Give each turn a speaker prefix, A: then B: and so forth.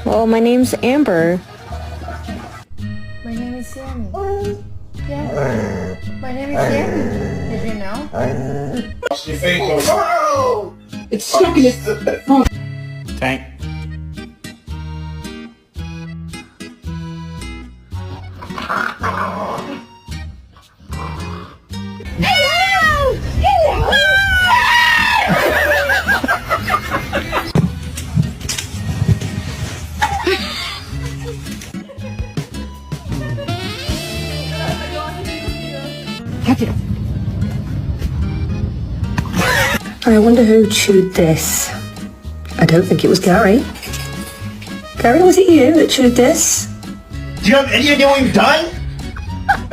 A: Well, my name's Amber.
B: My name is Sammy. Yeah. My name is Sammy. Did you know?
C: Your face goes, oh! It's stuck in his
D: Tank.
E: I wonder who chewed this. I don't think it was Gary. Gary, was it you that chewed this?
C: Do you have any idea what you've done?